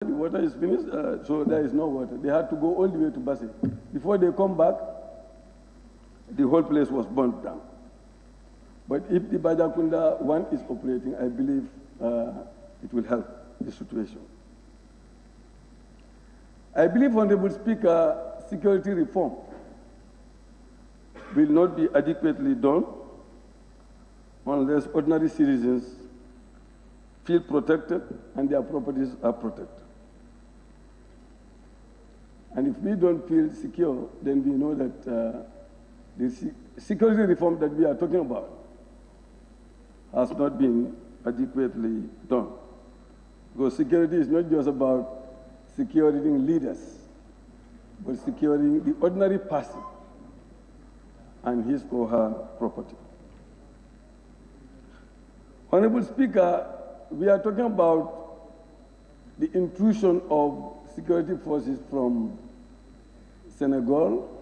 The water is finished, so there is no water. They had to go all the way to Basse. Before they come back, the whole place was burnt down. But if the Bajakunda 1 is operating, I believe it will help the situation. I believe, Honorable Speaker, security reform will not be adequately done unless ordinary citizens feel protected and their properties are protected. And if we don't feel secure, then we know that the security reform that we are talking about has not been adequately done. Because security is not just about securing leaders, but securing the ordinary person and his or her property. Honorable Speaker, we are talking about the intrusion of security forces from Senegal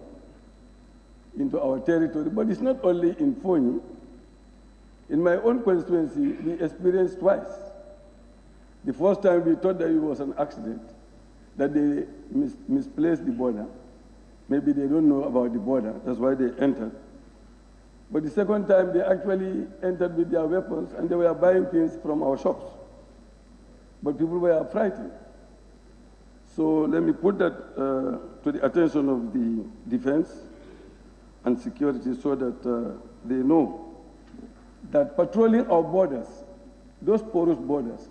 into our territory, but it's not only in Fonyi. In my own constituency, we experienced twice. The first time we thought that it was an accident, that they misplaced the border. Maybe they don't know about the border, that's why they entered. But the second time, they actually entered with their weapons and they were buying things from our shops. But people were frightened. So let me put that to the attention of the defense and security so that they know that patrolling our borders, those porous borders,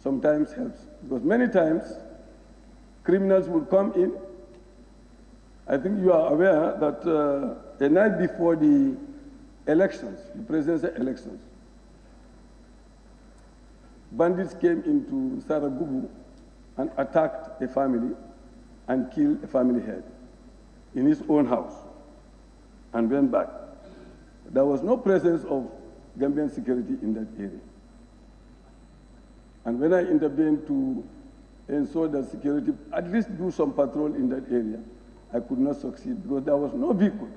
sometimes helps. Because many times, criminals will come in. I think you are aware that the night before the elections, the presidential elections, bandits came into Saragubu and attacked a family and killed a family head in his own house and went back. There was no presence of Gambian security in that area. And when I intervened to ensure that security at least do some patrol in that area, I could not succeed because there was no vehicle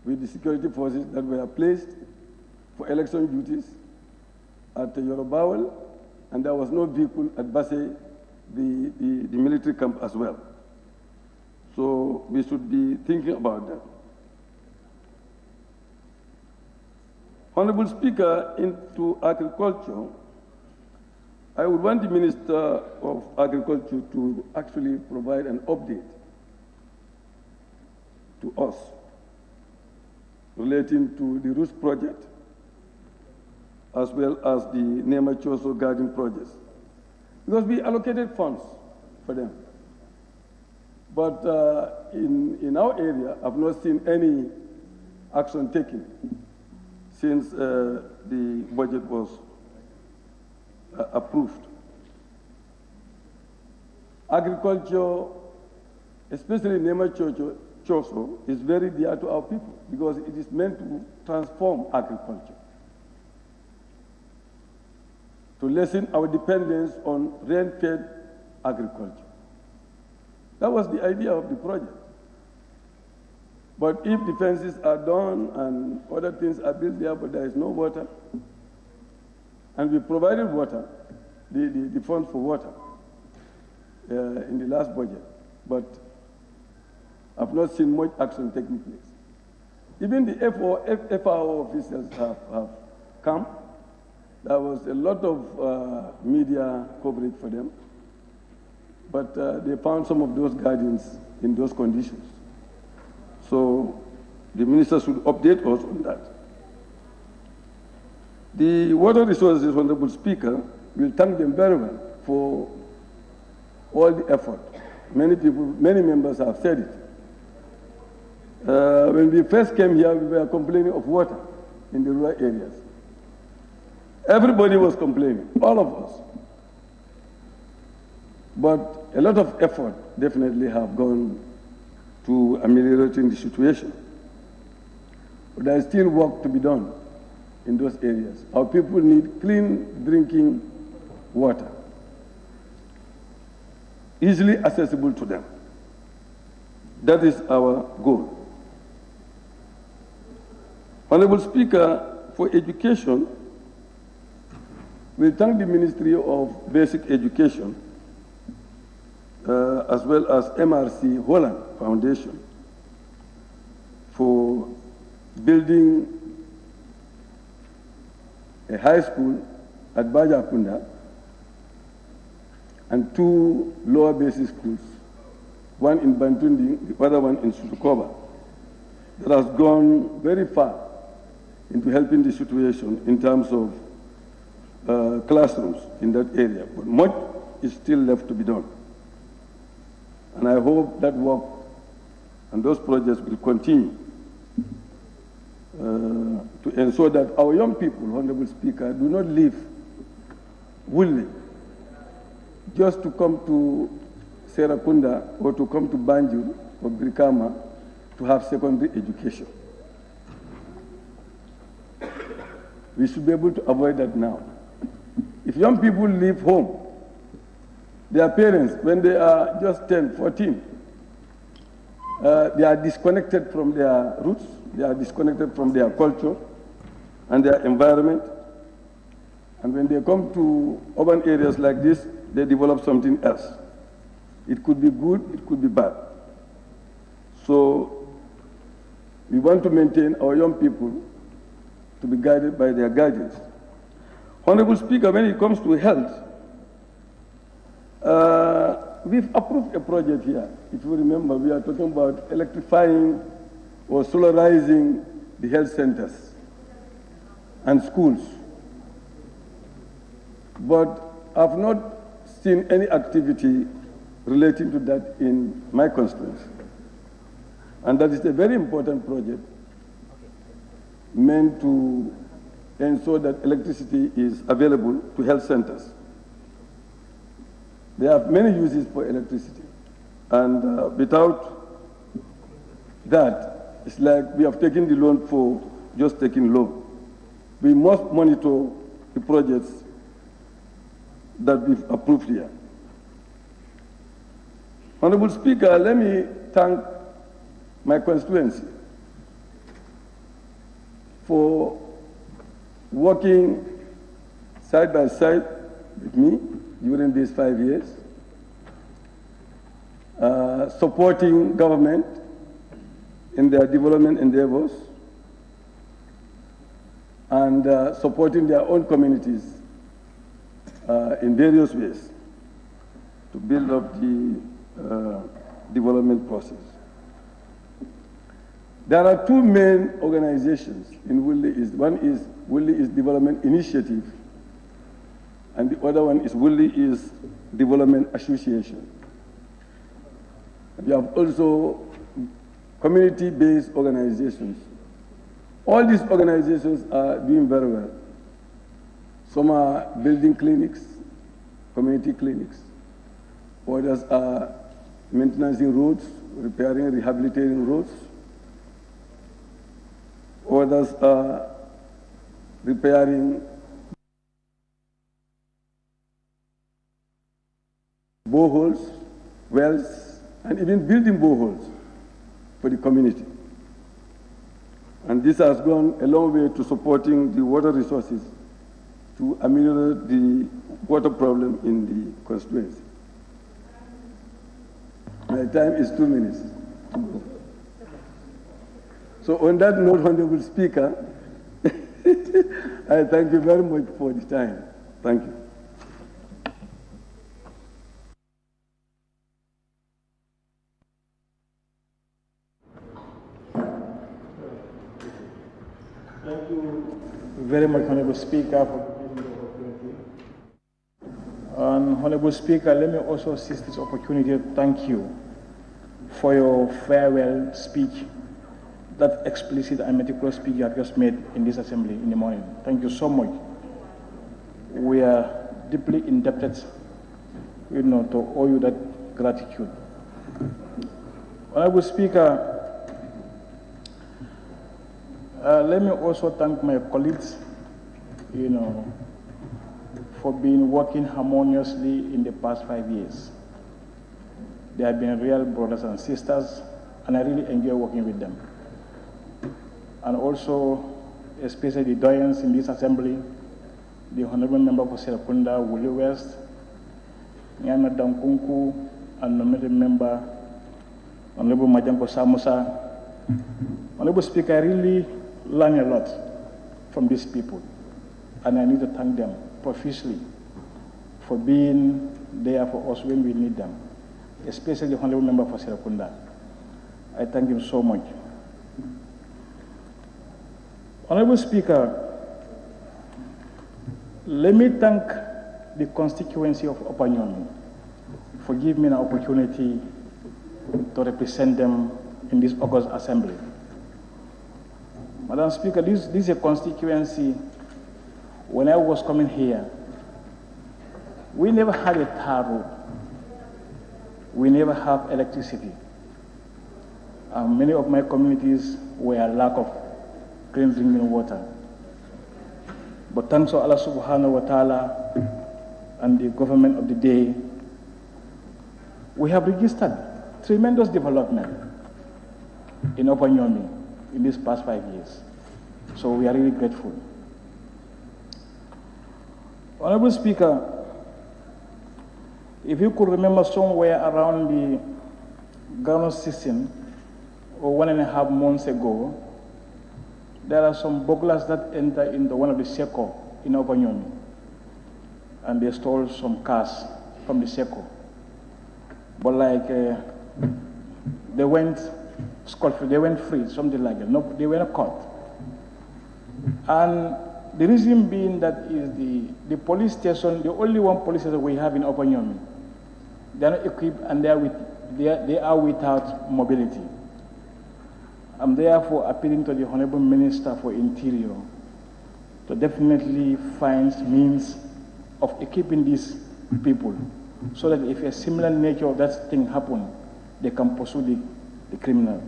with the security forces that were placed for election duties at Yorobawal, and there was no vehicle at Basse, the military camp as well. So we should be thinking about that. Honorable Speaker, into agriculture, I would want the Minister of Agriculture to actually provide an update to us relating to the Roots project as well as the Nema Choso garden projects. Because we allocated funds for them. But in our area, I've not seen any action taken since the budget was approved. Agriculture, especially Nema Choso, is very dear to our people because it is meant to transform agriculture, to lessen our dependence on rain-fed agriculture. That was the idea of the project. But if the fences are done and other things are built there, but there is no water, and we provided water, the funds for water in the last budget, but I've not seen much action taking place. Even the FAO officials have come. There was a lot of media coverage for them, but they found some of those gardens in those conditions. So the minister should update us on that. The Water Resources Honorable Speaker will thank them very well for all the effort. Many people, many members have said it. When we first came here, we were complaining of water in the rural areas. Everybody was complaining, all of us. But a lot of effort definitely have gone to ameliorating the situation. But there is still work to be done in those areas. Our people need clean drinking water, easily accessible to them. That is our goal. Honorable Speaker, for education, We thank the Ministry of Basic Education as well as MRC Holland Foundation for building a high school at Bajakunda and 2 lower basic schools, one in Bantundi, the other one in Sutukoba, that has gone very far into helping the situation in terms of classrooms in that area. But much is still left to be done. And I hope that work and those projects will continue to ensure that our young people, Honorable Speaker, do not leave willingly just to come to Serakunda or to come to Banjul or Brikama to have secondary education. We should be able to avoid that now. If young people leave home, their parents, when they are just 10, 14, they are disconnected from their roots, they are disconnected from their culture and their environment. And when they come to urban areas like this, they develop something else. It could be good, it could be bad. So we want to maintain our young people to be guided by their guardians. Honorable Speaker, when it comes to health, we've approved a project here. If you remember, we are talking about electrifying or solarizing the health centers and schools. But I've not seen any activity relating to that in my constituency. And that is a very important project meant to ensure that electricity is available to health centers. There are many uses for electricity. And without that, it's like we have taken the loan for just taking loan. We must monitor the projects that we've approved here. Honorable Speaker, let me thank my constituency for working side by side with me during these 5 years, supporting government in their development endeavors, and supporting their own communities in various ways to build up the development process. There are 2 main organizations in Woodley East. One is Woodley East Development Initiative, and the other one is Woodley East Development Association. We have also community-based organizations. All these organizations are doing very well. Some are building clinics, community clinics. Others are maintaining roads, repairing, rehabilitating roads. Others are repairing boreholes, wells, and even building boreholes for the community. And this has gone a long way to supporting the water resources to ameliorate the water problem in the constituency. My time is 2 minutes to go. So on that note, Honorable Speaker, I thank you very much for the time. Thank you. Thank you very much, Honorable Speaker, for giving the opportunity. And Honorable Speaker, let me also seize this opportunity to thank you for your farewell speech, that explicit and meticulous speech you have just made in this assembly in the morning. Thank you so much. We are deeply indebted, to owe you that gratitude. Honorable Speaker, let me also thank my colleagues, for being working harmoniously in the past 5 years. They have been real brothers and sisters, and I really enjoy working with them. And also, especially the doyens in this assembly, the Honorable Member for Serakunda, Wuli West, Nyana Dankunku, and nominated member, Honorable Majanko Samusa. Honorable Speaker, I really learned a lot from these people, and I need to thank them profusely for being there for us when we need them, especially the Honorable Member for Serakunda. I thank him so much. Honorable Speaker, let me thank the constituency of Opanyomi for giving me an opportunity to represent them in this August Assembly. Madam Speaker, this is a constituency. When I was coming here, we never had a tar road. We never have electricity. Many of my communities were a lack of clean drinking water. But thanks to Allah subhanahu wa ta'ala and the government of the day, we have registered tremendous development in Opanyomi in these past 5 years. So we are really grateful. Honorable Speaker, if you could remember somewhere around the government system, or 1.5 months ago, there are some burglars that enter into one of the SECO in Opanyomi, and they stole some cars from the SECO. But they went scot-free, they went free, something like that. No, they were not caught. And the reason being that is the police station, the only one police station we have in Opanyomi, they are not equipped and they are without mobility. I'm therefore appealing to the Honorable Minister for Interior to definitely find means of equipping these people so that if a similar nature of that thing happen, they can pursue the criminal.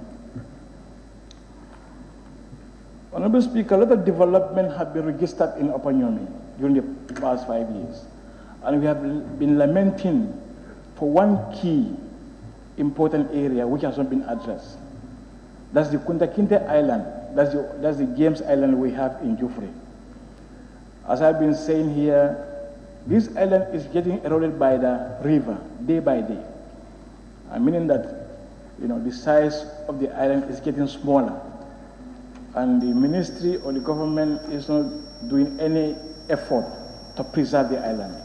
Honorable Speaker, a lot of development have been registered in Opanyomi during the past 5 years. And we have been lamenting for one key important area which has not been addressed. That's the Kunta Kinte Island. That's the James Island we have in Jufre. As I've been saying here, this island is getting eroded by the river day by day. Meaning that, the size of the island is getting smaller. And the ministry or the government is not doing any effort to preserve the island.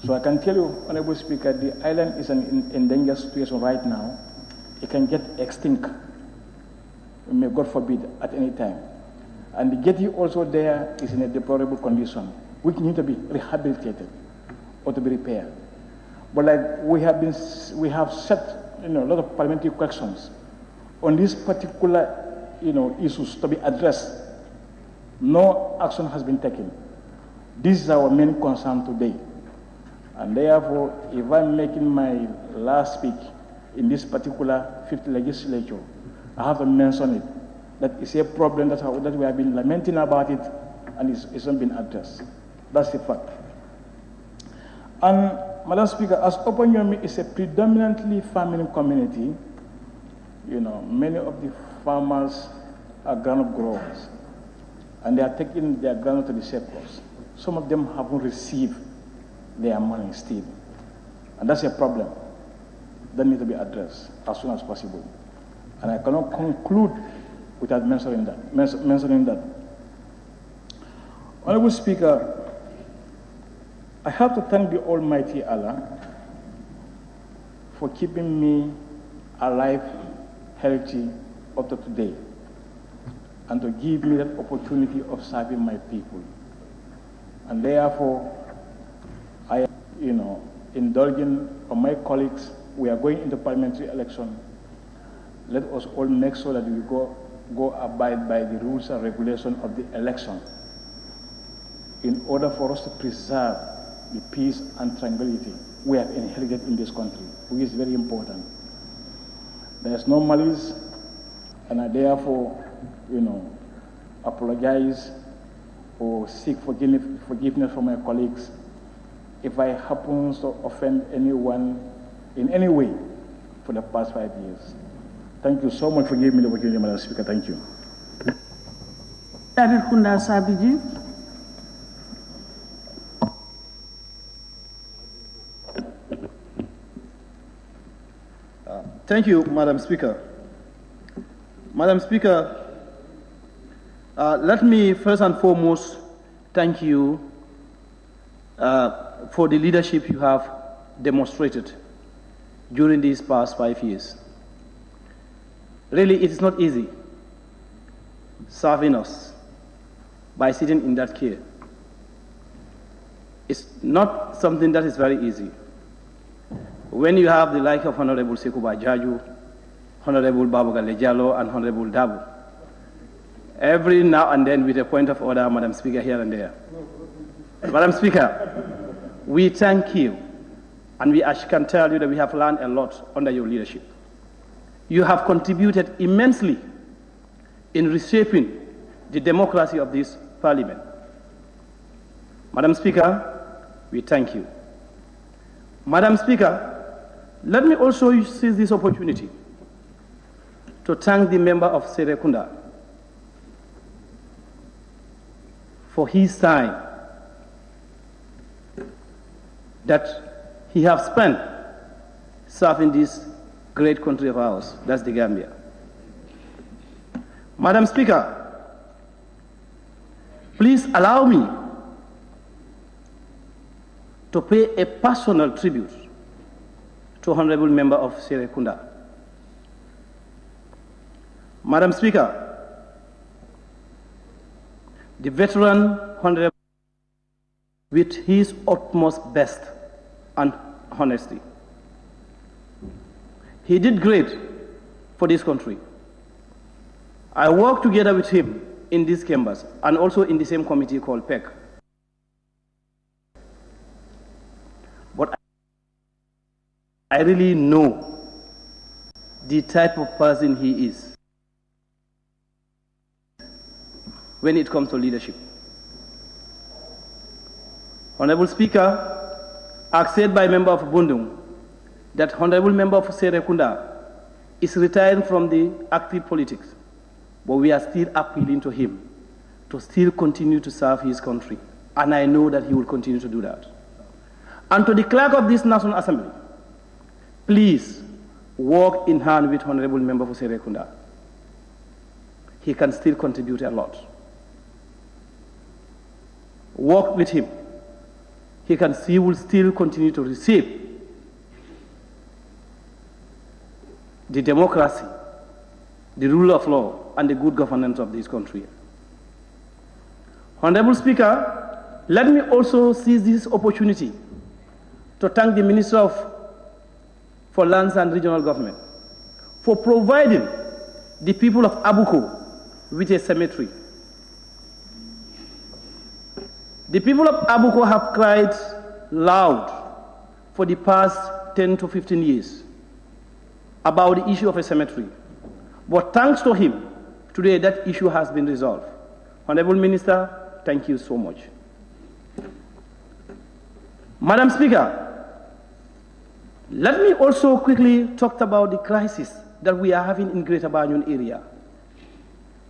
So I can tell you, Honorable Speaker, the island is in an endangered situation right now. It can get extinct, may God forbid, at any time. And the jetty also there is in a deplorable condition, which needs to be rehabilitated or to be repaired. But we have set a lot of parliamentary questions on these particular issues to be addressed. No action has been taken. This is our main concern today. And therefore, if I'm making my last speech in this particular 5th legislature, I have to mention it. That is a problem that we have been lamenting about it, and it's not been addressed. That's the fact. And Madam Speaker, as Opanyomi is a predominantly farming community, many of the farmers are groundnut growers, and they are taking their groundnut to the surplus. Some of them haven't received their money still, and that's a problem that needs to be addressed as soon as possible. And I cannot conclude without mentioning that. Honorable Speaker, I have to thank the Almighty Allah for keeping me alive, healthy up to today, and to give me that opportunity of serving my people. And therefore, I am, indulging on my colleagues. We are going into parliamentary election. Let us all make sure that we go abide by the rules and regulations of the election in order for us to preserve the peace and tranquility we have inherited in this country, which is very important. There is no malice, and I therefore, apologize or seek forgiveness from my colleagues if I happen to offend anyone in any way for the past 5 years. Thank you so much for giving me the opportunity, Madam Speaker. Thank you. Thank you, Madam Speaker. Madam Speaker, let me first and foremost thank you for the leadership you have demonstrated during these past 5 years. Really, it is not easy serving us by sitting in that chair. It's not something that is very easy. When you have the like of Honorable Sekuba Jaju, Honorable Babagale Jallo, and Honorable Dabu, every now and then with a point of order, Madam Speaker, here and there. Madam Speaker, we thank you, and I can tell you that we have learned a lot under your leadership. You have contributed immensely in reshaping the democracy of this parliament. Madam Speaker, we thank you. Madam Speaker, let me also seize this opportunity to thank the member of Serekunda for his time that he has spent serving this great country of ours, that's the Gambia. Madam Speaker, please allow me to pay a personal tribute to Honorable Member of Serekunda. Madam Speaker, the veteran Honorable, with his utmost best and honesty, he did great for this country. I worked together with him in these chambers and also in the same committee called PEC. But I really know the type of person he is when it comes to leadership. Honorable Speaker, as said by member of Bundung, that Honorable Member of Serekunda is retiring from the active politics, but we are still appealing to him to still continue to serve his country, and I know that he will continue to do that. And to the clerk of this National Assembly, please work in hand with Honorable Member for Serekunda. He can still contribute a lot. Work with him. He will still continue to receive the democracy, the rule of law, and the good governance of this country. Honorable Speaker, let me also seize this opportunity to thank the Minister for Lands and Regional Government for providing the people of Abuko with a cemetery. The people of Abuko have cried loud for the past 10 to 15 years about the issue of a cemetery. But thanks to him, today that issue has been resolved. Honorable Minister, thank you so much. Madam Speaker, let me also quickly talk about the crisis that we are having in Greater Banjul area.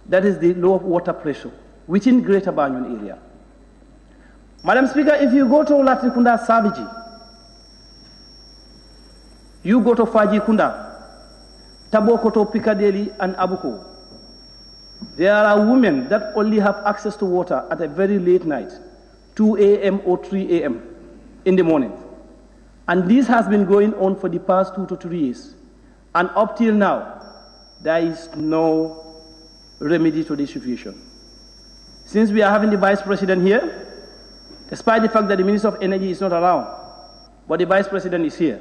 That is the low water pressure within Greater Banjul area. Madam Speaker, if you go to Latrikunda Saviji, you go to Fajikunda, Tabokoto, Piccadilly, and Abuko, there are women that only have access to water at a very late night, 2 a.m. or 3 a.m. in the morning. And this has been going on for the past 2 to 3 years. And up till now, there is no remedy to this situation. Since we are having the Vice President here, despite the fact that the Minister of Energy is not around, but the Vice President is here.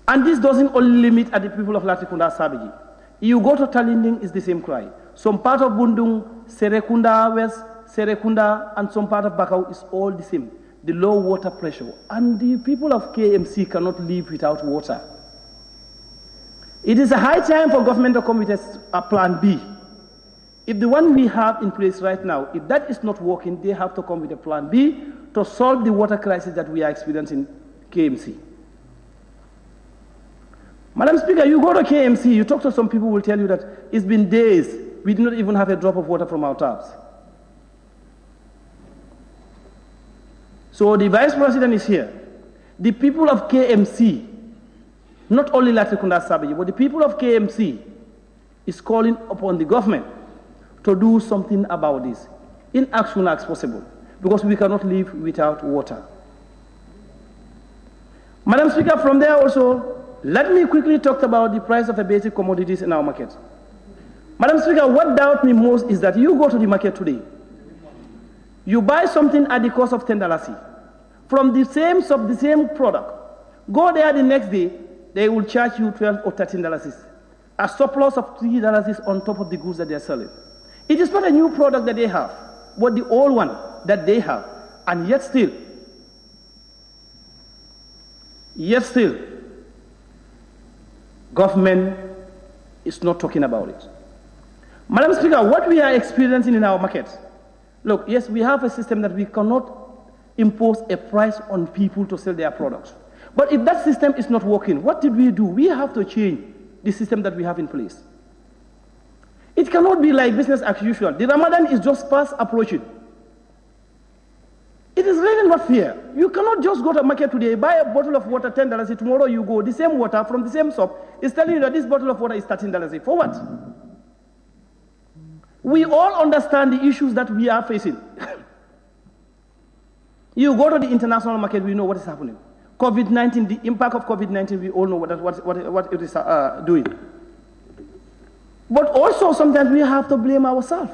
And this doesn't only limit at the people of Latrikunda Sabiji. You go to Talinding, it's the same cry. Some part of Bundung, Serekunda West, Serekunda, and some part of Bakau is all the same. The low water pressure. And the people of KMC cannot live without water. It is a high time for government to come with a plan B. If the one we have in place right now, if that is not working, they have to come with a plan B to solve the water crisis that we are experiencing in KMC. Madam Speaker, you go to KMC, you talk to some people who will tell you that it's been days, we do not even have a drop of water from our taps. So the Vice President is here. The people of KMC not only Latrikunda Sabiji, but the people of KMC is calling upon the government to do something about this in as soon as possible, because we cannot live without water. Madam Speaker, from there also, let me quickly talk about the price of the basic commodities in our market. Madam Speaker, what doubts me most is that you go to the market today, you buy something at the cost of $10 from the same product. Go there the next day, they will charge you $12 or $13. A surplus of $3 is on top of the goods that they are selling. It is not a new product that they have, but the old one that they have, and yet still, government is not talking about it. Madam Speaker, what we are experiencing in our market, look, yes, we have a system that we cannot impose a price on people to sell their products. But if that system is not working, what did we do? We have to change the system that we have in place. It cannot be like business as usual. The Ramadan is just fast approaching. It is really not fair. You cannot just go to a market today, buy a bottle of water, $10, tomorrow you go, the same water from the same shop is telling you that this bottle of water is $13. For what? We all understand the issues that we are facing. You go to the international market, we know what is happening. COVID-19, the impact of COVID-19, we all know what it is doing. But also sometimes we have to blame ourselves.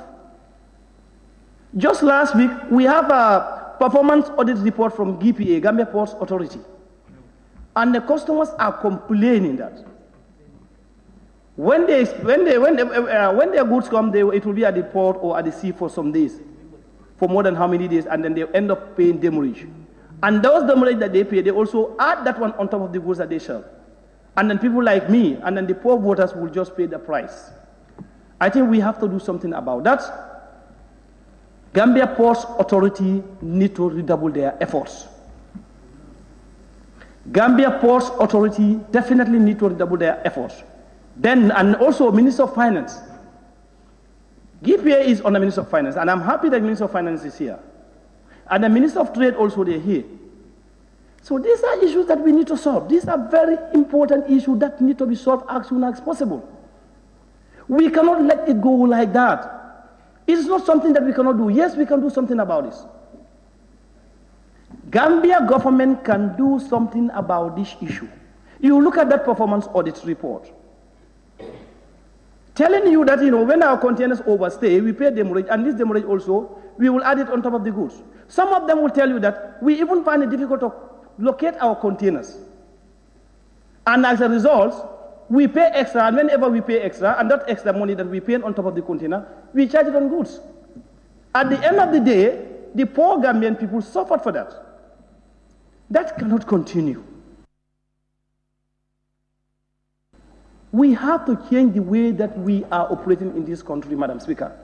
Just last week, we have a performance audit report from GPA, Gambia Ports Authority. And the customers are complaining that when their goods come, it will be at the port or at the sea for some days, for more than how many days, and then they end up paying demurrage. And those demurrage that they pay, they also add that one on top of the goods that they sell. And then people like me, and then the poor voters will just pay the price. I think we have to do something about that. Gambia Ports Authority need to redouble their efforts. Gambia Ports Authority definitely need to redouble their efforts. Then, and also Minister of Finance. GPA is on the Minister of Finance, and I'm happy that Minister of Finance is here. And the Minister of Trade also, they're here. So these are issues that we need to solve. These are very important issues that need to be solved as soon as possible. We cannot let it go like that. It is not something that we cannot do. Yes, we can do something about this. Gambia government can do something about this issue. You look at that performance audit report, telling you that, when our containers overstay, we pay demurrage, and this demurrage also, we will add it on top of the goods. Some of them will tell you that we even find it difficult to locate our containers. And as a result, we pay extra, and whenever we pay extra, and that extra money that we pay on top of the container, we charge it on goods. At the end of the day, the poor Gambian people suffered for that. That cannot continue. We have to change the way that we are operating in this country, Madam Speaker.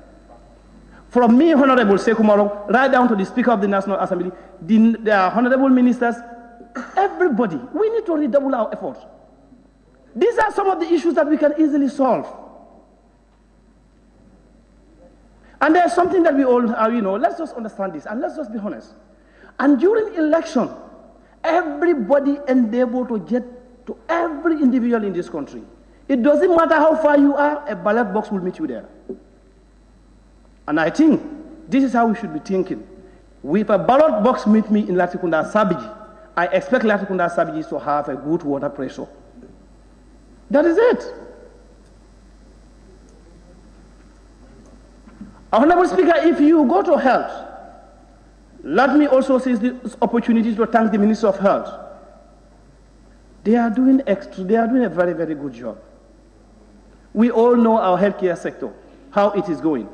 From me, Honorable Sekou Marong, right down to the Speaker of the National Assembly, the Honorable Ministers, everybody, we need to redouble our efforts. These are some of the issues that we can easily solve. And there's something that we all are, let's just understand this, and let's just be honest. And during election, everybody endeavor to get to every individual in this country. It doesn't matter how far you are, a ballot box will meet you there. And I think this is how we should be thinking. If a ballot box meet me in Latrikunda Sabiji, I expect Latrikunda Sabiji to have a good water pressure. That is it. Honorable Speaker, if you go to health, let me also seize this opportunity to thank the Minister of Health. They are doing a very, very good job. We all know our healthcare sector, how it is going.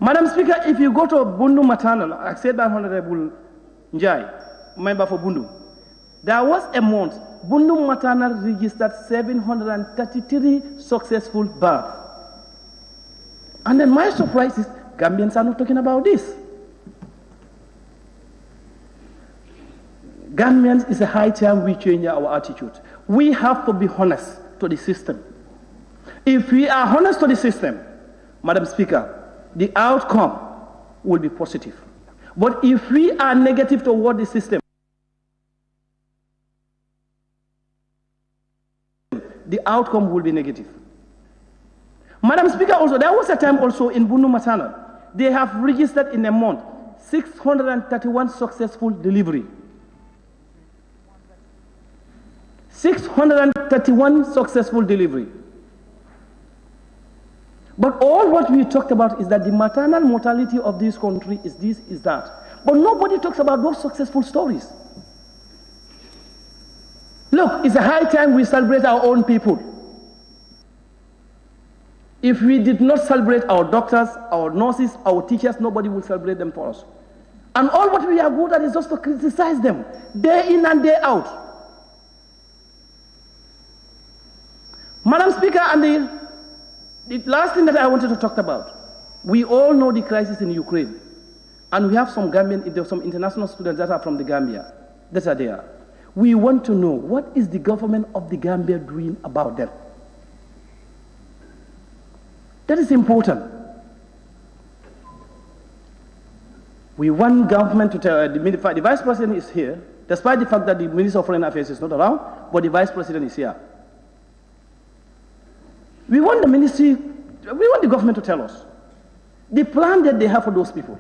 Madam Speaker, if you go to Bundu Maternal, I said by Honorable Njai, member for Bundu, there was a month, Bundu Maternal registered 733 successful births. And then my surprise is, Gambians are not talking about this. Gambians, is a high time we change our attitude. We have to be honest to the system. If we are honest to the system, Madam Speaker, the outcome will be positive. But if we are negative toward the system, the outcome will be negative. Madam Speaker, also, there was a time also in Bundu Maternal, they have registered in a month 631 successful delivery. 631 successful delivery. But all what we talked about is that the maternal mortality of this country is this, is that. But nobody talks about those successful stories. Look, it's a high time we celebrate our own people. If we did not celebrate our doctors, our nurses, our teachers, nobody will celebrate them for us. And all what we are good at is just to criticize them, day in and day out. Madam Speaker, and the last thing that I wanted to talk about, we all know the crisis in Ukraine. And we have some Gambian, some international students that are from the Gambia that are there. We want to know, what is the government of the Gambia doing about them? That is important. We want government to tell, the Vice President is here, despite the fact that the Minister of Foreign Affairs is not around, but the Vice President is here. We want the ministry, we want the government to tell us the plan that they have for those people.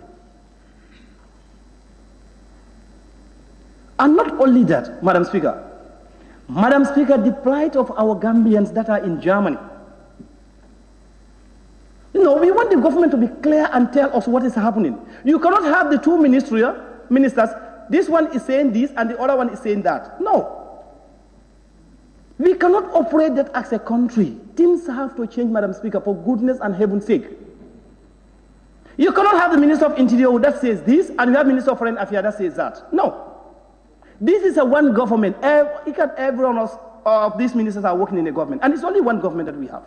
And not only that, Madam Speaker, the plight of our Gambians that are in Germany. You know, we want the government to be clear and tell us what is happening. You cannot have the two ministers, this one is saying this and the other one is saying that. No. We cannot operate that as a country. Things have to change, Madam Speaker, for goodness and heaven's sake. You cannot have the Minister of Interior that says this and you have Minister of Foreign Affairs that says that. No. This is a one government. Every one of these ministers are working in a government. And it's only one government that we have.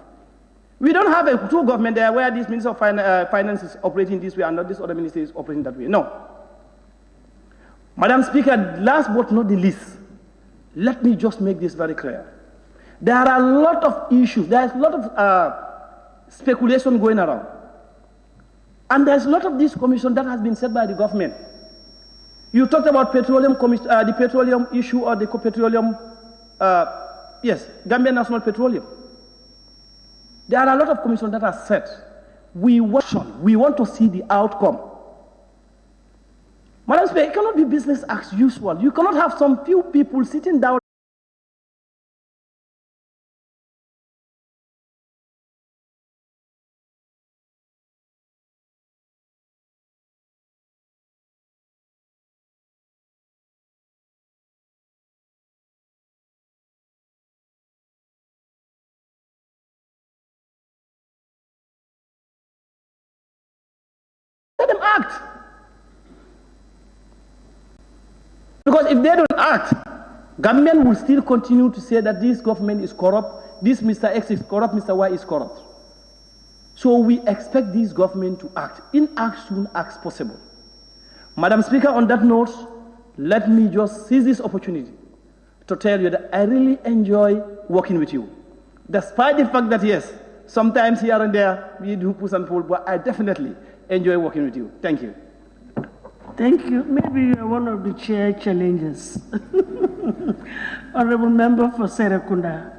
We don't have a two government there where this Minister of Finance is operating this way and not this other minister is operating that way. No. Madam Speaker, last but not the least, let me just make this very clear. There are a lot of issues. There's a lot of speculation going around. And there's a lot of this commission that has been set by the government. You talked about petroleum, the petroleum issue or the petroleum, yes, Gambian National Petroleum. There are a lot of commissions that are set. We want to see the outcome. Madam Speaker, it cannot be business as usual. You cannot have some few people sitting down. Let them act. Because if they don't act, government will still continue to say that this government is corrupt, this Mr. X is corrupt, Mr. Y is corrupt. So we expect this government to act, as soon as possible. Madam Speaker, on that note, let me just seize this opportunity to tell you that I really enjoy working with you. Despite the fact that, yes, sometimes here and there we do push and pull, but I definitely enjoy working with you. Thank you. Thank you. Maybe you are one of the chair challenges. Honorable Member for Serekunda.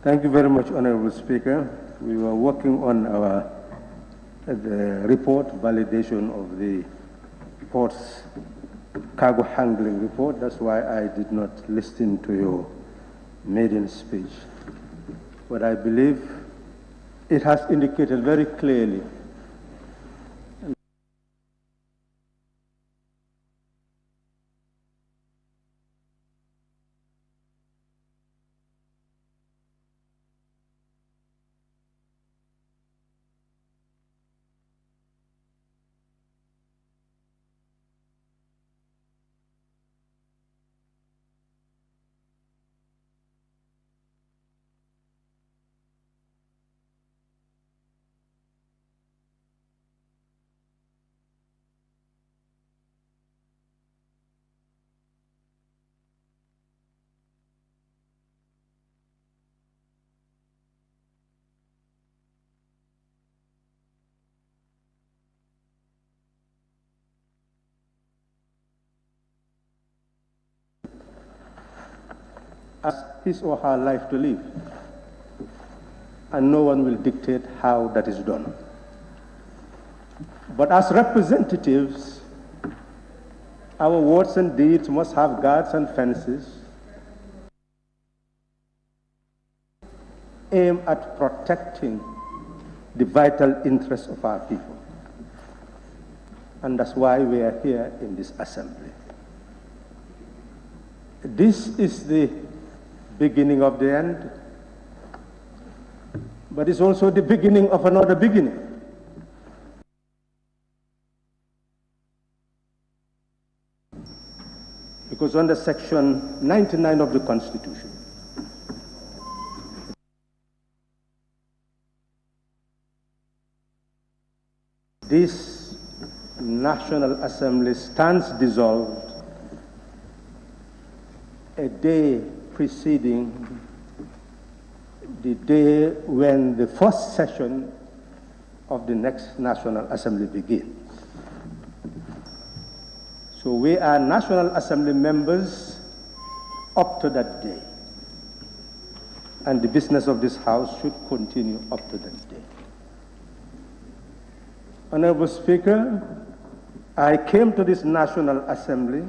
Thank you very much, Honorable Speaker. We were working on the report, validation of the port's cargo handling report. That's why I did not listen to your maiden speech. But I believe it has indicated very clearly as his or her life to live, and no one will dictate how that is done. But as representatives, our words and deeds must have guards and fences aimed at protecting the vital interests of our people. And that's why we are here in this assembly. This is the beginning of the end, but it's also the beginning of another beginning. Because under Section 99 of the Constitution, this National Assembly stands dissolved a day preceding the day when the first session of the next National Assembly begins. So we are National Assembly members up to that day, and the business of this House should continue up to that day. Honorable Speaker, I came to this National Assembly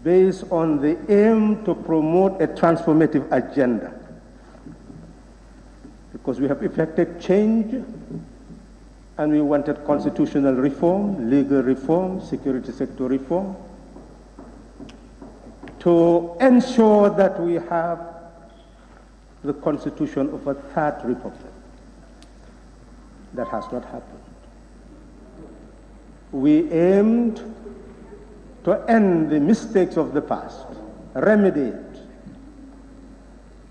based on the aim to promote a transformative agenda, because we have effected change and we wanted constitutional reform, legal reform, security sector reform, to ensure that we have the constitution of a third republic. That has not happened. We aimed to end the mistakes of the past, remedy it,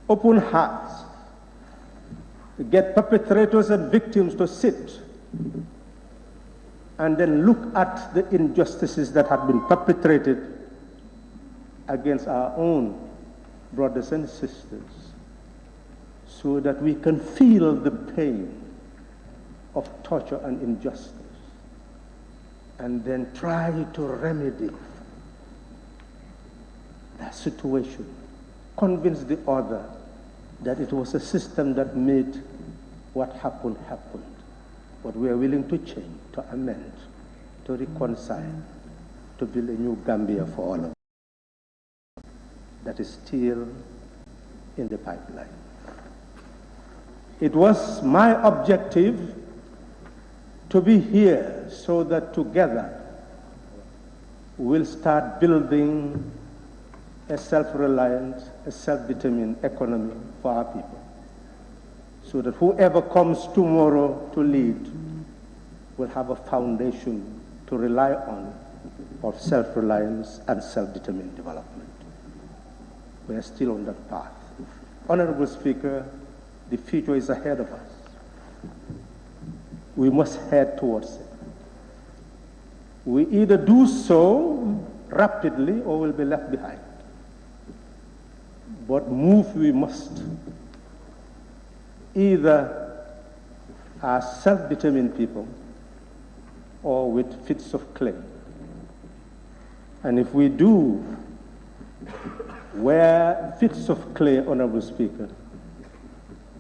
open hearts, get perpetrators and victims to sit and then look at the injustices that have been perpetrated against our own brothers and sisters, so that we can feel the pain of torture and injustice, and then try to remedy that situation, convince the other that it was a system that made what happened happened, but we are willing to change, to amend, to reconcile, to build a new Gambia for all of us. That is still in the pipeline. It was my objective to be here so that together we'll start building a self-reliant, a self-determined economy for our people, so that whoever comes tomorrow to lead will have a foundation to rely on of self-reliance and self-determined development. We are still on that path. Honorable Speaker, the future is ahead of us. We must head towards it. We either do so rapidly or we'll be left behind. But move we must, either as self-determined people or with fits of clay. And if we do wear fits of clay, Honorable Speaker,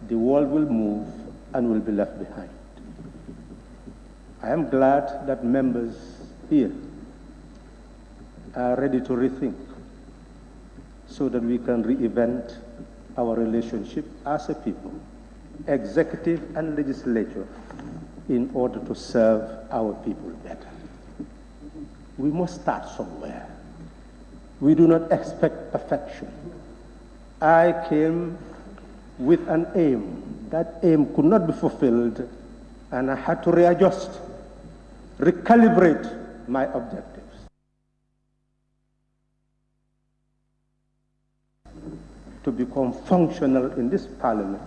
the world will move and will be left behind. I am glad that members here are ready to rethink so that we can reinvent our relationship as a people, executive and legislature, in order to serve our people better. We must start somewhere. We do not expect perfection. I came with an aim. That aim could not be fulfilled, and I had to readjust, recalibrate my objectives. To become functional in this parliament,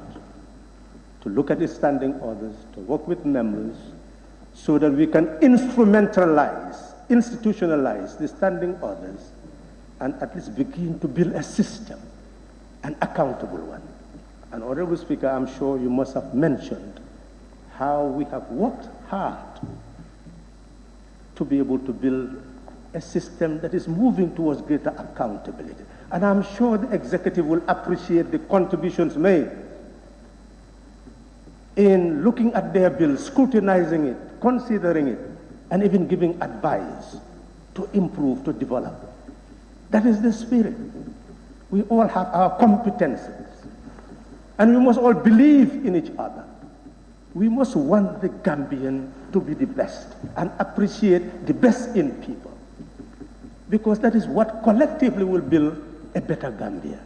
to look at the standing orders, to work with members, so that we can institutionalize the standing orders, and at least begin to build a system, an accountable one. And Honorable Speaker, I'm sure you must have mentioned how we have worked hard to be able to build a system that is moving towards greater accountability. And I'm sure the executive will appreciate the contributions made in looking at their bill, scrutinizing it, considering it, and even giving advice to improve, to develop. That is the spirit. We all have our competences, and we must all believe in each other. We must want the Gambian to be the best and appreciate the best in people, because that is what collectively will build a better Gambia.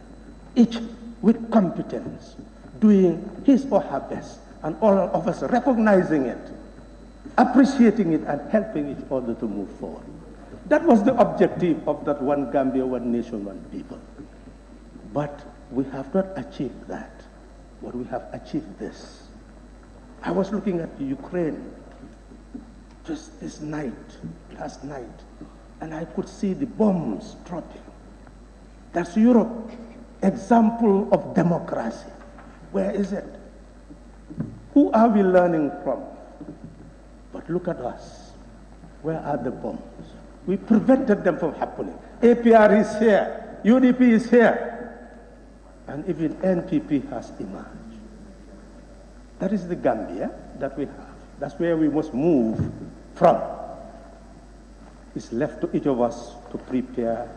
Each with competence, doing his or her best, and all of us recognizing it, appreciating it, and helping each other to move forward. That was the objective of that one Gambia, one nation, one people. But we have not achieved that. But we have achieved this. I was looking at Ukraine just this night, last night, and I could see the bombs dropping. That's Europe, example of democracy. Where is it? Who are we learning from? But look at us. Where are the bombs? We prevented them from happening. APR is here. UDP is here. And even NPP has emerged. That is the Gambia that we have. That's where we must move from. It's left to each of us to prepare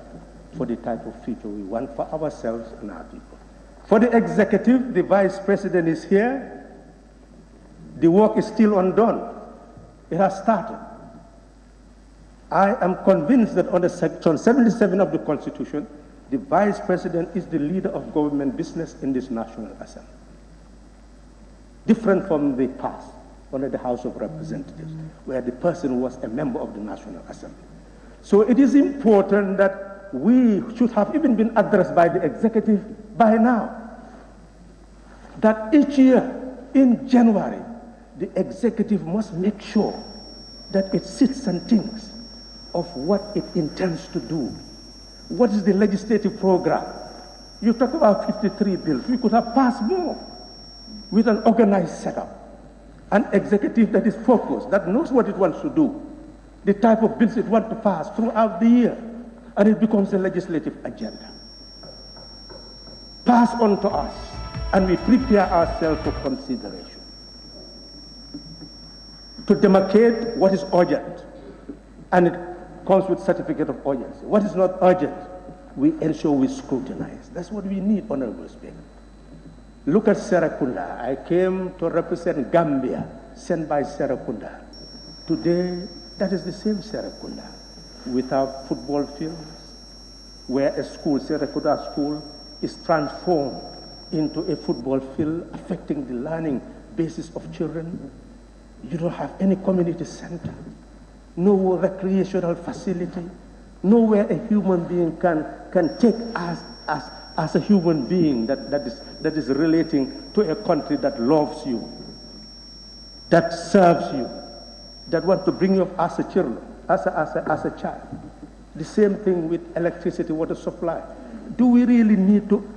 for the type of future we want for ourselves and our people. For the executive, the vice president is here. The work is still undone. It has started. I am convinced that under Section 77 of the Constitution, the vice president is the leader of government business in this National Assembly. Different from the past, under the House of Representatives, where the person was a member of the National Assembly. So it is important that we should have even been addressed by the executive by now. That each year in January, the executive must make sure that it sits and thinks of what it intends to do. What is the legislative program? You talk about 53 bills. We could have passed more with an organized setup, an executive that is focused, that knows what it wants to do, the type of bills it wants to pass throughout the year, and it becomes a legislative agenda. Pass on to us, and we prepare ourselves for consideration. To demarcate what is urgent, and it comes with certificate of urgency. What is not urgent, we ensure we scrutinize. That's what we need, Honorable Speaker. Look at Serekunda. I came to represent Gambia, sent by Serekunda. Today, that is the same Serekunda, without football fields, where a school, Serekunda School, is transformed into a football field, affecting the learning basis of children. You don't have any community center, no recreational facility, nowhere a human being can take as a human being that is relating to a country that loves you, that serves you, that wants to bring you up as a child, as a child. The same thing with electricity, water supply. Do we really need to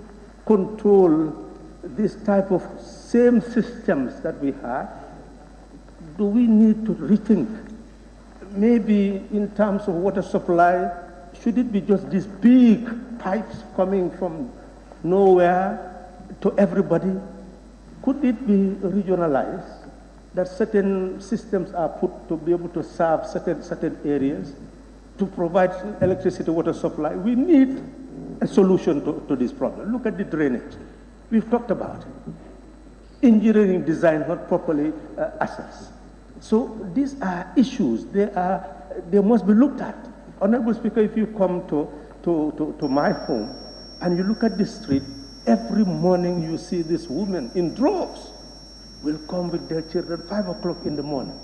control this type of same systems that we have? Do we need to rethink? Maybe in terms of water supply, should it be just these big pipes coming from nowhere to everybody? Could it be regionalized, that certain systems are put to be able to serve certain areas, to provide electricity, water supply? We need a solution to this problem. Look at the drainage. We've talked about it. Engineering design not properly assessed. So these are issues. They must be looked at. Honorable Speaker, if you come to my home and you look at the street, every morning you see these women in droves will come with their children 5 o'clock in the morning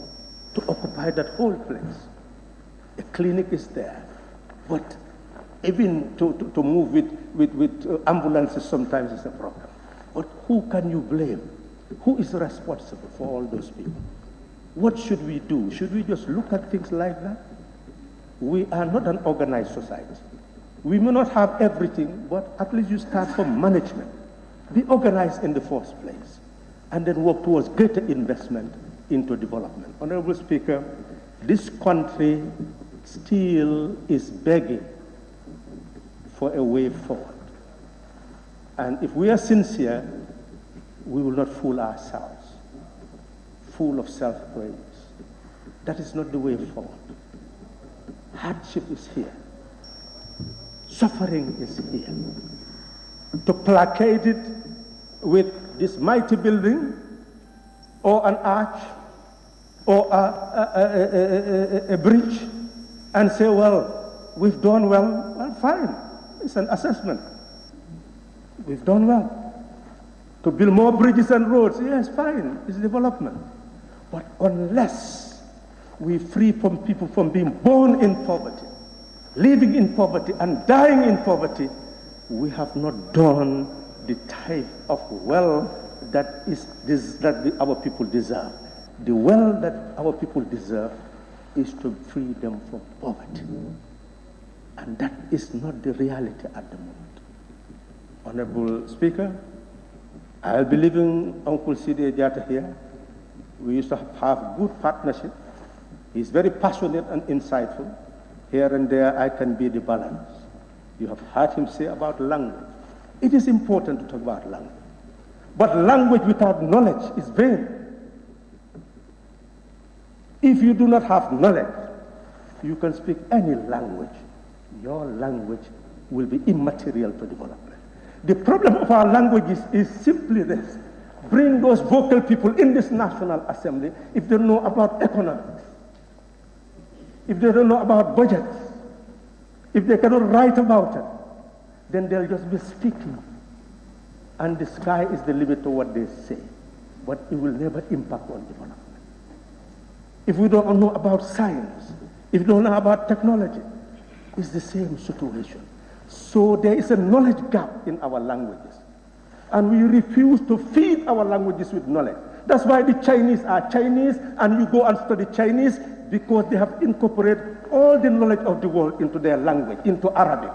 to occupy that whole place. A clinic is there, but even to move with ambulances sometimes is a problem. But who can you blame? Who is responsible for all those people? What should we do? Should we just look at things like that? We are not an organized society. We may not have everything, but at least you start from management. Be organized in the first place, and then work towards greater investment into development. Honorable Speaker, this country still is begging for a way forward. And if we are sincere, we will not fool ourselves, full of self-praise. That is not the way forward. Hardship is here. Suffering is here. To placate it with this mighty building or an arch or a bridge and say, well, we've done well. Well, fine. It's an assessment. We've done well. To build more bridges and roads, yes, fine. It's development. But unless we free from people from being born in poverty, living in poverty and dying in poverty, we have not done the type of wealth that our people deserve. The wealth that our people deserve is to free them from poverty. And that is not the reality at the moment. Honorable Speaker, I'll be leaving Uncle Sidi Diatta here. We used to have good partnership. He's very passionate and insightful. Here and there, I can be the balance. You have heard him say about language. It is important to talk about language. But language without knowledge is vain. If you do not have knowledge, you can speak any language. Your language will be immaterial to development. The problem of our languages is simply this. Bring those vocal people in this National Assembly if they know about economics, if they don't know about budgets, if they cannot write about it, then they'll just be speaking. And the sky is the limit to what they say. But it will never impact on development. If we don't know about science, if we don't know about technology, it's the same situation. So there is a knowledge gap in our languages. And we refuse to feed our languages with knowledge. That's why the Chinese are Chinese, and you go and study Chinese because they have incorporated all the knowledge of the world into their language, into Arabic.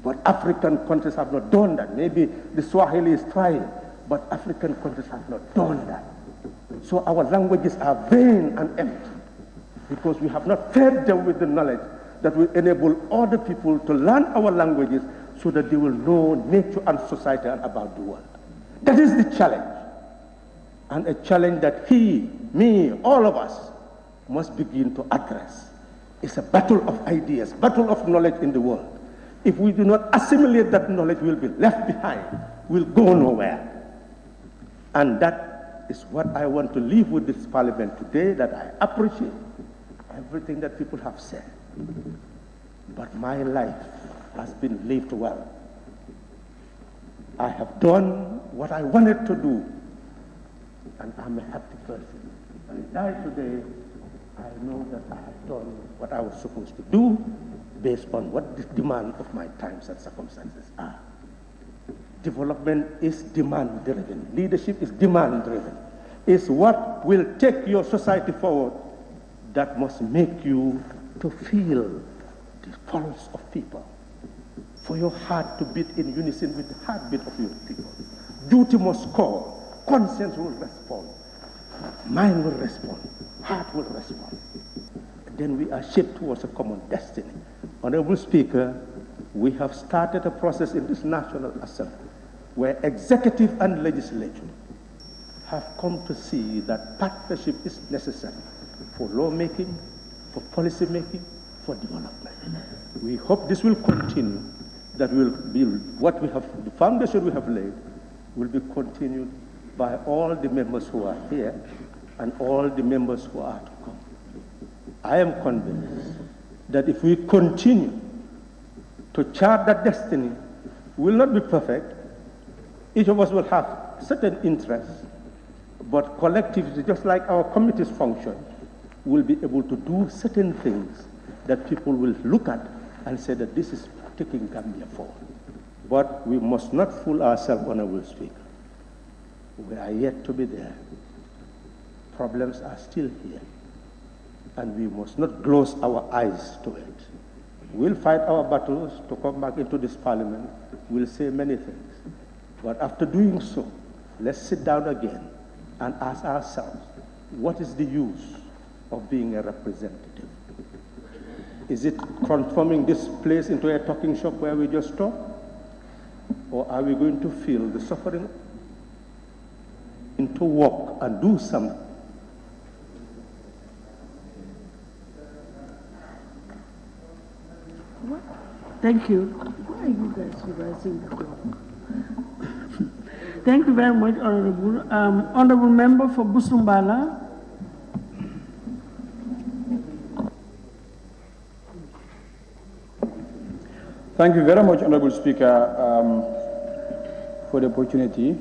But African countries have not done that. Maybe the Swahili is trying, but African countries have not done that. So our languages are vain and empty because we have not fed them with the knowledge that will enable other people to learn our languages so that they will know nature and society and about the world. That is the challenge. And a challenge that he, me, all of us must begin to address. It's a battle of ideas, battle of knowledge in the world. If we do not assimilate that knowledge, we'll be left behind. We'll go nowhere. And that is what I want to leave with this parliament today, that I appreciate everything that people have said. But my life has been lived well. I have done what I wanted to do, and I'm a happy person. When I die today, I know that I have done what I was supposed to do based on what the demand of my times and circumstances are. Development is demand-driven. Leadership is demand-driven. It's what will take your society forward that must make you to feel the pulse of people, for your heart to beat in unison with the heartbeat of your people. Duty must call, conscience will respond, mind will respond, heart will respond. And then we are shaped towards a common destiny. Honorable Speaker, we have started a process in this National Assembly where executive and legislature have come to see that partnership is necessary for lawmaking, for policy making, for development. We hope this will continue, that will be what we have, the foundation we have laid, will be continued by all the members who are here and all the members who are to come. I am convinced that if we continue to chart that destiny, we will not be perfect. Each of us will have certain interests, but collectively, just like our committees function, we'll be able to do certain things that people will look at and say that this is taking Gambia forward. But we must not fool ourselves, Honorable Speaker. We are yet to be there. Problems are still here. And we must not close our eyes to it. We'll fight our battles to come back into this parliament. We'll say many things. But after doing so, let's sit down again and ask ourselves, what is the use of being a representative? Is it transforming this place into a talking shop where we just talk? Or are we going to feel the suffering into work and do something? What? Thank you. Why are you guys revising the clock? Thank you very much, Honorable. Honorable Member for Busumbala. Thank you very much, Honorable Speaker, for the opportunity.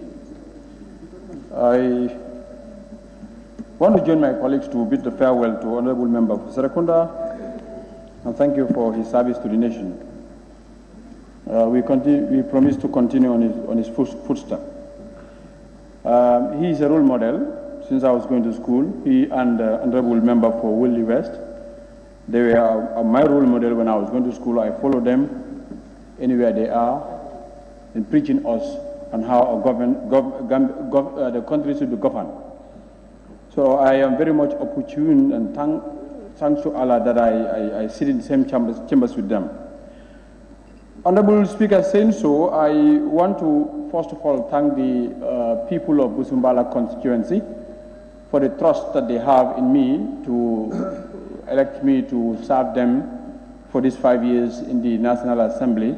I want to join my colleagues to bid the farewell to Honorable Member for Serekunda, and thank you for his service to the nation. We promise to continue on his footsteps. He is a role model. Since I was going to school, he and Honorable Member for Willie West, they were my role model when I was going to school. I followed them anywhere they are in preaching us on how the country should be governed. So I am very much opportune and thanks to Allah that I sit in the same chambers with them. Honorable Speaker, saying so, I want to first of all thank the people of Busumbala constituency for the trust that they have in me to elect me to serve them for these 5 years in the National Assembly.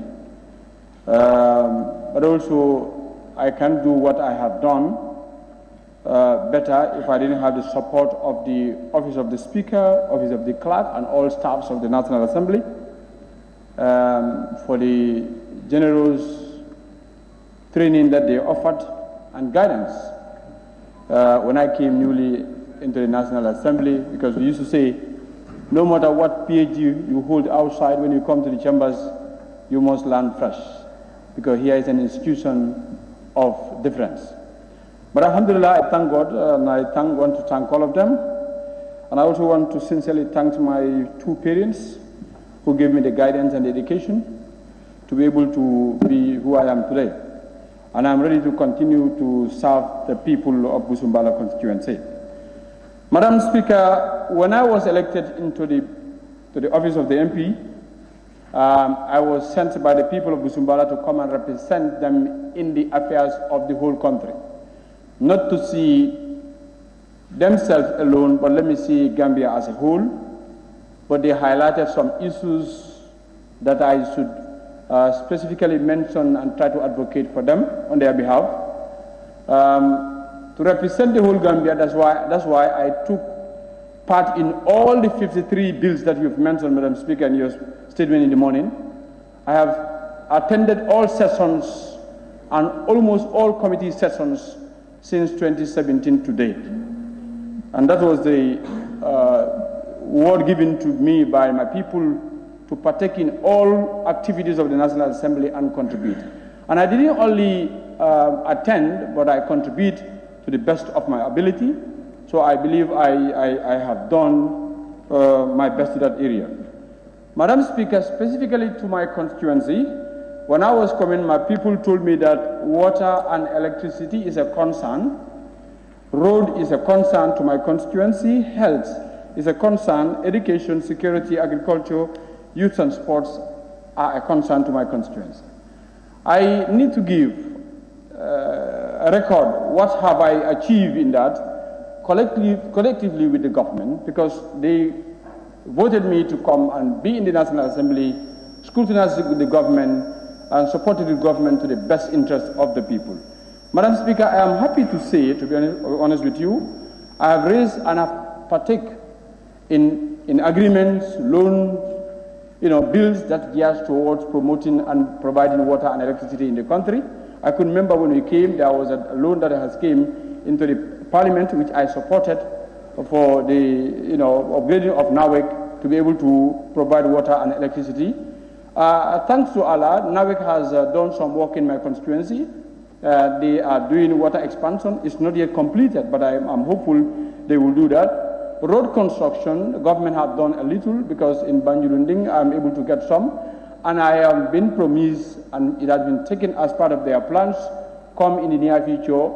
But also, I can't do what I have done better if I didn't have the support of the Office of the Speaker, Office of the Clerk, and all staffs of the National Assembly for the generous training that they offered and guidance when I came newly into the National Assembly, because we used to say, no matter what PhD you hold outside, when you come to the chambers, you must learn fresh, because here is an institution of difference. But alhamdulillah, I thank God, and I want to thank all of them. And I also want to sincerely thank my two parents who gave me the guidance and education to be able to be who I am today. And I'm ready to continue to serve the people of Busumbala constituency. Madam Speaker, when I was elected into the office of the MP, I was sent by the people of Busumbala to come and represent them in the affairs of the whole country. Not to see themselves alone, but let me see Gambia as a whole. But they highlighted some issues that I should specifically mention and try to advocate for them on their behalf. To represent the whole Gambia, that's why I took part in all the 53 bills that you've mentioned, Madam Speaker, in your statement in the morning. I have attended all sessions and almost all committee sessions since 2017 to date. And that was the word given to me by my people to partake in all activities of the National Assembly and contribute. And I didn't only attend, but I contribute to the best of my ability. So I believe I have done my best to that area. Madam Speaker, specifically to my constituency, when I was coming, my people told me that water and electricity is a concern, road is a concern to my constituency, health is a concern, education, security, agriculture, youth and sports are a concern to my constituency. I need to give a record, what have I achieved in that, collectively with the government, because they voted me to come and be in the National Assembly, scrutinize the government, and supported the government to the best interest of the people. Madam Speaker, I am happy to say, to be honest with you, I have raised and have partaken in agreements, loans, bills that gears towards promoting and providing water and electricity in the country. I could remember when we came, there was a loan that has came into the parliament, which I supported for the upgrading of NAWEC to be able to provide water and electricity. Thanks to Allah, NAWEC has done some work in my constituency. They are doing water expansion. It's not yet completed, but I'm hopeful they will do that. Road construction, the government have done a little, because in Banjulunding I'm able to get some, and I have been promised, and it has been taken as part of their plans, come in the near future.